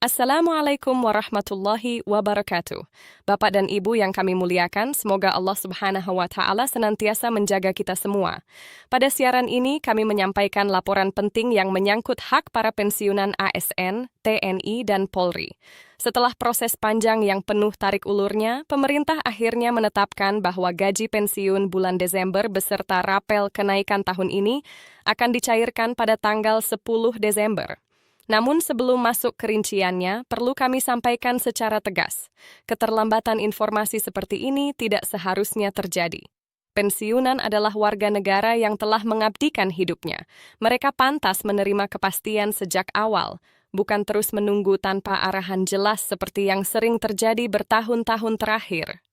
Assalamualaikum warahmatullahi wabarakatuh. Bapak dan Ibu yang kami muliakan, semoga Allah Subhanahu wa Ta'ala senantiasa menjaga kita semua. Pada siaran ini, kami menyampaikan laporan penting yang menyangkut hak para pensiunan ASN, TNI, dan Polri. Setelah proses panjang yang penuh tarik ulurnya, pemerintah akhirnya menetapkan bahwa gaji pensiun bulan Desember beserta rapel kenaikan tahun ini akan dicairkan pada tanggal 10 Desember. Namun sebelum masuk ke rinciannya, perlu kami sampaikan secara tegas. Keterlambatan informasi seperti ini tidak seharusnya terjadi. Pensiunan adalah warga negara yang telah mengabdikan hidupnya. Mereka pantas menerima kepastian sejak awal, bukan terus menunggu tanpa arahan jelas seperti yang sering terjadi bertahun-tahun terakhir.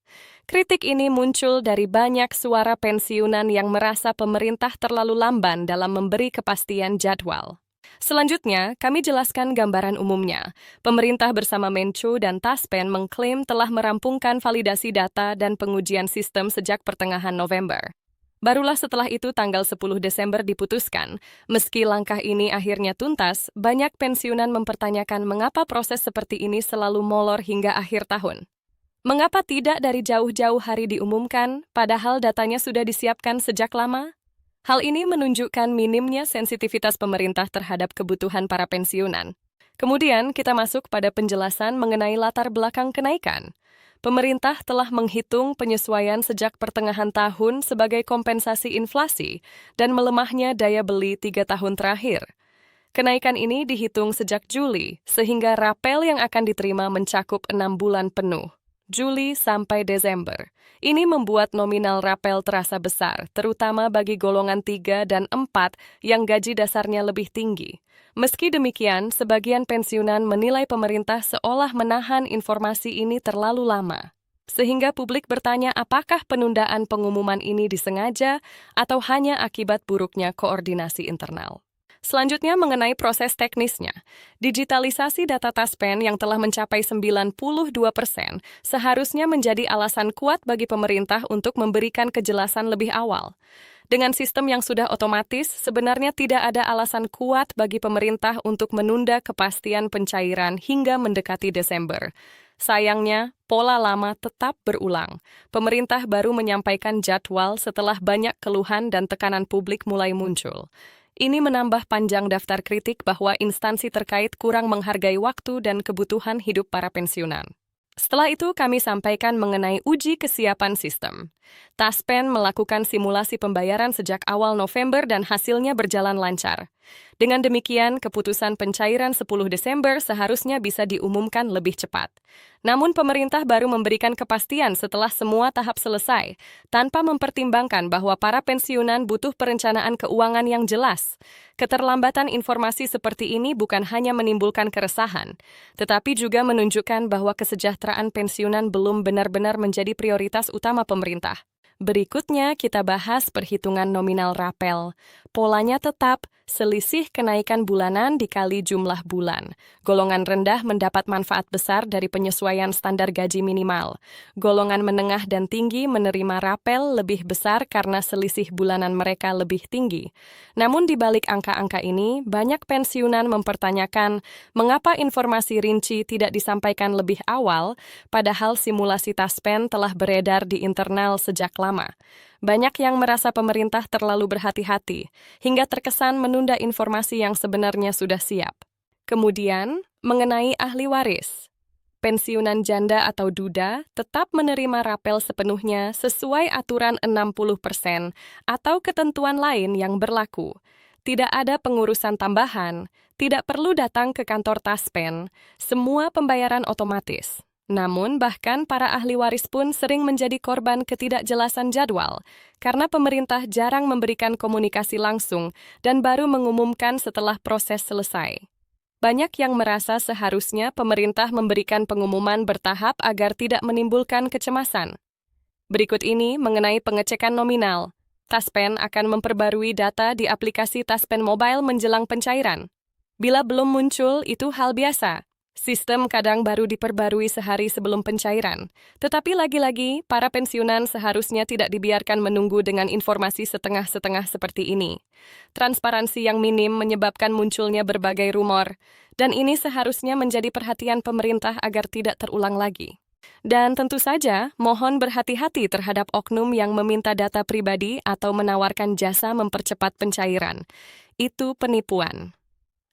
Kritik ini muncul dari banyak suara pensiunan yang merasa pemerintah terlalu lamban dalam memberi kepastian jadwal. Selanjutnya, kami jelaskan gambaran umumnya. Pemerintah bersama Menko dan Taspen mengklaim telah merampungkan validasi data dan pengujian sistem sejak pertengahan November. Barulah setelah itu tanggal 10 Desember diputuskan. Meski langkah ini akhirnya tuntas, banyak pensiunan mempertanyakan mengapa proses seperti ini selalu molor hingga akhir tahun. Mengapa tidak dari jauh-jauh hari diumumkan, padahal datanya sudah disiapkan sejak lama? Hal ini menunjukkan minimnya sensitivitas pemerintah terhadap kebutuhan para pensiunan. Kemudian kita masuk pada penjelasan mengenai latar belakang kenaikan. Pemerintah telah menghitung penyesuaian sejak pertengahan tahun sebagai kompensasi inflasi dan melemahnya daya beli 3 tahun terakhir. Kenaikan ini dihitung sejak Juli, sehingga rapel yang akan diterima mencakup 6 bulan penuh. Juli sampai Desember. Ini membuat nominal rapel terasa besar, terutama bagi golongan 3 dan 4 yang gaji dasarnya lebih tinggi. Meski demikian, sebagian pensiunan menilai pemerintah seolah menahan informasi ini terlalu lama. Sehingga publik bertanya apakah penundaan pengumuman ini disengaja atau hanya akibat buruknya koordinasi internal. Selanjutnya mengenai proses teknisnya. Digitalisasi data Taspen yang telah mencapai 92% seharusnya menjadi alasan kuat bagi pemerintah untuk memberikan kejelasan lebih awal. Dengan sistem yang sudah otomatis, sebenarnya tidak ada alasan kuat bagi pemerintah untuk menunda kepastian pencairan hingga mendekati Desember. Sayangnya, pola lama tetap berulang. Pemerintah baru menyampaikan jadwal setelah banyak keluhan dan tekanan publik mulai muncul. Ini menambah panjang daftar kritik bahwa instansi terkait kurang menghargai waktu dan kebutuhan hidup para pensiunan. Setelah itu, kami sampaikan mengenai uji kesiapan sistem. Taspen melakukan simulasi pembayaran sejak awal November dan hasilnya berjalan lancar. Dengan demikian, keputusan pencairan 10 Desember seharusnya bisa diumumkan lebih cepat. Namun pemerintah baru memberikan kepastian setelah semua tahap selesai, tanpa mempertimbangkan bahwa para pensiunan butuh perencanaan keuangan yang jelas. Keterlambatan informasi seperti ini bukan hanya menimbulkan keresahan, tetapi juga menunjukkan bahwa kesejahteraan pensiunan belum benar-benar menjadi prioritas utama pemerintah. Berikutnya kita bahas perhitungan nominal rapel. Polanya tetap selisih kenaikan bulanan dikali jumlah bulan. Golongan rendah mendapat manfaat besar dari penyesuaian standar gaji minimal. Golongan menengah dan tinggi menerima rapel lebih besar karena selisih bulanan mereka lebih tinggi. Namun di balik angka-angka ini, banyak pensiunan mempertanyakan mengapa informasi rinci tidak disampaikan lebih awal, padahal simulasi Taspen telah beredar di internal sejak lama. Banyak yang merasa pemerintah terlalu berhati-hati, hingga terkesan menunda informasi yang sebenarnya sudah siap. Kemudian, mengenai ahli waris. Pensiunan janda atau duda tetap menerima rapel sepenuhnya sesuai aturan 60% atau ketentuan lain yang berlaku. Tidak ada pengurusan tambahan, tidak perlu datang ke kantor Taspen, semua pembayaran otomatis. Namun, bahkan para ahli waris pun sering menjadi korban ketidakjelasan jadwal, karena pemerintah jarang memberikan komunikasi langsung dan baru mengumumkan setelah proses selesai. Banyak yang merasa seharusnya pemerintah memberikan pengumuman bertahap agar tidak menimbulkan kecemasan. Berikut ini mengenai pengecekan nominal. Taspen akan memperbarui data di aplikasi Taspen Mobile menjelang pencairan. Bila belum muncul, itu hal biasa. Sistem kadang baru diperbarui sehari sebelum pencairan. Tetapi lagi-lagi, para pensiunan seharusnya tidak dibiarkan menunggu dengan informasi setengah-setengah seperti ini. Transparansi yang minim menyebabkan munculnya berbagai rumor. dan ini seharusnya menjadi perhatian pemerintah agar tidak terulang lagi. Dan tentu saja, mohon berhati-hati terhadap oknum yang meminta data pribadi atau menawarkan jasa mempercepat pencairan. Itu penipuan.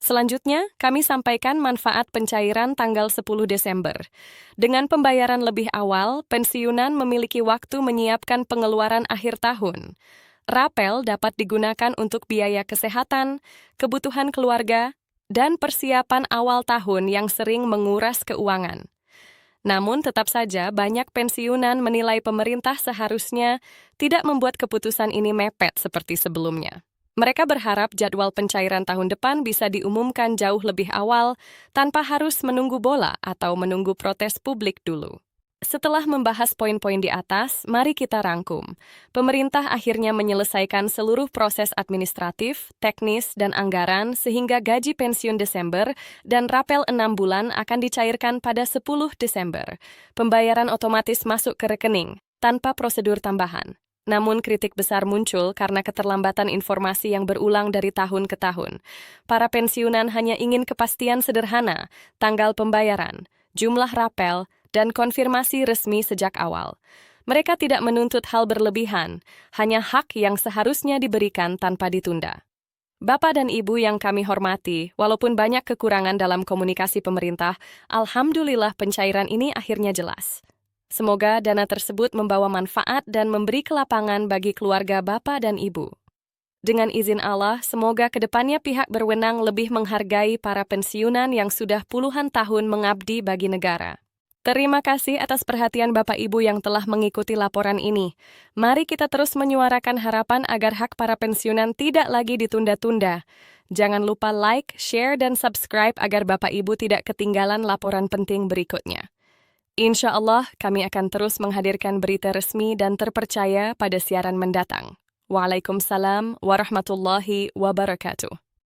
Selanjutnya, kami sampaikan manfaat pencairan tanggal 10 Desember. Dengan pembayaran lebih awal, pensiunan memiliki waktu menyiapkan pengeluaran akhir tahun. Rapel dapat digunakan untuk biaya kesehatan, kebutuhan keluarga, dan persiapan awal tahun yang sering menguras keuangan. Namun tetap saja banyak pensiunan menilai pemerintah seharusnya tidak membuat keputusan ini mepet seperti sebelumnya. Mereka berharap jadwal pencairan tahun depan bisa diumumkan jauh lebih awal tanpa harus menunggu bola atau menunggu protes publik dulu. Setelah membahas poin-poin di atas, mari kita rangkum. Pemerintah akhirnya menyelesaikan seluruh proses administratif, teknis, dan anggaran sehingga gaji pensiun Desember dan rapel 6 bulan akan dicairkan pada 10 Desember. Pembayaran otomatis masuk ke rekening, tanpa prosedur tambahan. Namun kritik besar muncul karena keterlambatan informasi yang berulang dari tahun ke tahun. Para pensiunan hanya ingin kepastian sederhana, tanggal pembayaran, jumlah rapel, dan konfirmasi resmi sejak awal. Mereka tidak menuntut hal berlebihan, hanya hak yang seharusnya diberikan tanpa ditunda. Bapak dan Ibu yang kami hormati, walaupun banyak kekurangan dalam komunikasi pemerintah, alhamdulillah pencairan ini akhirnya jelas. Semoga dana tersebut membawa manfaat dan memberi kelapangan bagi keluarga Bapak dan Ibu. Dengan izin Allah, semoga kedepannya pihak berwenang lebih menghargai para pensiunan yang sudah puluhan tahun mengabdi bagi negara. Terima kasih atas perhatian Bapak Ibu yang telah mengikuti laporan ini. Mari kita terus menyuarakan harapan agar hak para pensiunan tidak lagi ditunda-tunda. Jangan lupa like, share, dan subscribe agar Bapak Ibu tidak ketinggalan laporan penting berikutnya. Insya Allah, kami akan terus menghadirkan berita resmi dan terpercaya pada siaran mendatang. Waalaikumsalam warahmatullahi wabarakatuh.